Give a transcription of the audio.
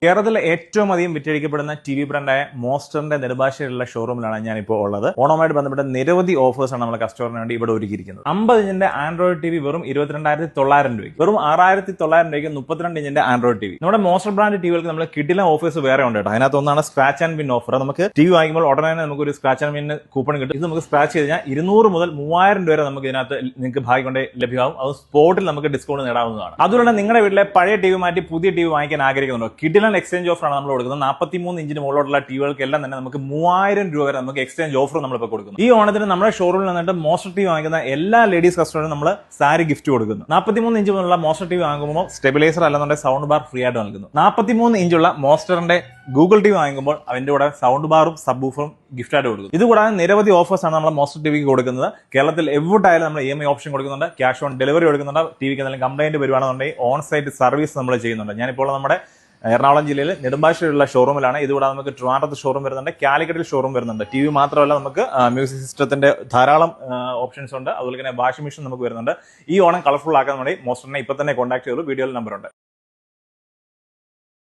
കേരളത്തിലെ ഏറ്റവും അധികം വിറ്റഴിക്കപ്പെടുന്ന ടി വി ബ്രാൻഡായ മോസ്റ്ററിന്റെ നെടുമ്പാശ്ശേരിയിലുള്ള ഷോറൂമിലാണ് ഞാനിപ്പോൾ ഉള്ളത്. ഓണവുമായിട്ട് ബന്ധപ്പെട്ട നിരവധി ഓഫേഴ്സാണ് നമ്മൾ കസ്റ്റമറിന് വേണ്ടി ഇവിടെ ഒരുക്കിയിരിക്കുന്നത്. 50 ഇഞ്ചിന്റെ ആൻഡ്രോയിഡ് ടി വി വെറും 22,900 രൂപയ്ക്ക്, വെറും 6,900 രൂപയ്ക്ക് 32 ഇഞ്ചിന്റെ ആൻഡ്രോയിഡ് ടി വി. നമ്മുടെ മോസ്റ്റർ ബ്രാൻഡ് ടിവികൾക്ക് നമ്മൾ കിടിലൻ ഓഫേഴ്സ് വേറെ ഉണ്ട് കേട്ടോ. അതിനകത്ത് ഒന്നാണ് സ്ക്രാച്ച് ആൻഡ് വിൻ ഓഫർ. നമുക്ക് ടി വി വാങ്ങുമ്പോൾ ഉടനെ തന്നെ നമുക്ക് ഒരു സ്ക്രാച്ച് ആൻഡ് വിൻ കൂപ്പൺ കിട്ടും. ഇത് നമുക്ക് സ്ക്രാച്ച് ചെയ്ത് കഴിഞ്ഞാൽ 200 മുതൽ 3000 രൂപ വരെ നമുക്ക് ഇതിനകത്ത് നിങ്ങൾക്ക് ഭാഗ്യം കൊണ്ട് ലഭ്യമാകും. അത് സ്പോട്ടിൽ നമുക്ക് ഡിസ്കൗണ്ട് നേടാവുന്നതാണ്. അതുപോലെ നിങ്ങളുടെ വീട്ടിലെ പഴയ ടി വി മാറ്റി പുതിയ ടി വി വാങ്ങിക്കാൻ ആഗ്രഹിക്കുന്നുണ്ടോ? കിടിലൻ എക്സ്ചേഞ്ച് ഓഫറാണ് നമ്മൾ കൊടുക്കുന്നത്. 43 ഇഞ്ചിന് മുകളിലോട്ടുള്ള ടിവികൾക്കെല്ലാം തന്നെ നമുക്ക് 3000 രൂപ വരെ നമുക്ക് എക്സ്ചേഞ്ച് ഓഫർ നമ്മളിപ്പോൾ കൊടുക്കുന്നു. ഈ ഓണത്തിന് നമ്മുടെ ഷോറൂമിൽ നിന്നിട്ട് മോസ്റ്റർ ടി വി വാങ്ങിക്കുന്ന എല്ലാ ലേഡീസ് കസ്റ്റമറിനും നമ്മൾ സാരി ഗിഫ്റ്റ് കൊടുക്കുന്നു. 43 ഇഞ്ച് മുതലുള്ള മോസ്റ്റർ ടി വി വാങ്ങുമ്പോൾ സ്റ്റെബിലൈസർ അല്ലെന്നുണ്ടെങ്കിൽ സൗണ്ട് ബാർ ഫ്രീ ആയിട്ട് നൽകുന്നു. 43 ഇഞ്ചുള്ള മോസ്റ്ററിന്റെ ഗൂഗിൾ ടി വി വാങ്ങുമ്പോൾ അതിന്റെ കൂടെ സൗണ്ട് ബാറും സബ് ഊഫറും ഗിഫ്റ്റ് ആയിട്ട് കൊടുക്കും. ഇത് കൂടാതെ നിരവധി ഓഫേഴ്സ് ആണ് നമ്മൾ മോസ്റ്റർ ടിവിക്ക് കൊടുക്കുന്നത്. കേരളത്തിൽ എവിടെയായാലും നമ്മൾ EMI ഓപ്ഷൻ കൊടുക്കുന്നുണ്ട്, ക്യാഷ് ഓൺ ഡെലിവറി കൊടുക്കുന്നുണ്ട്. ടിവിക്ക് എന്തെങ്കിലും കംപ്ലൈന്റ് വരുവാണെന്നുണ്ടെങ്കിൽ ഓൺ സൈറ്റ് സർവീസ് നമ്മൾ ചെയ്യുന്നുണ്ട്. ഞാനിപ്പോൾ നമ്മുടെ എറണാകുളം ജില്ലയിൽ നെടുമ്പാശ്ശേരിയിലുള്ള ഷോറൂമിലാണ്. ഇതുകൂടാതെ നമുക്ക് ട്രിവാൻഡ്രത്ത് ഷോറൂം വരുന്നുണ്ട്, കാലിക്കറ്റിൽ ഷോറൂം വരുന്നുണ്ട്. ടി വി മാത്രമല്ല, നമുക്ക് മ്യൂസിക് സിസ്റ്റത്തിന്റെ ധാരാളം ഓപ്ഷൻസ് ഉണ്ട്. അതുപോലെ തന്നെ വാഷിംഗ് മെഷീൻ നമുക്ക് വരുന്നുണ്ട്. ഈ ഓണം കളർഫുൾ ആക്കാൻ വേണ്ടി മോസ്റ്ററിനെ ഇപ്പൊ തന്നെ കോൺടാക്ട് ചെയ്തു. വീഡിയോയിൽ നമ്പർ ഉണ്ട്.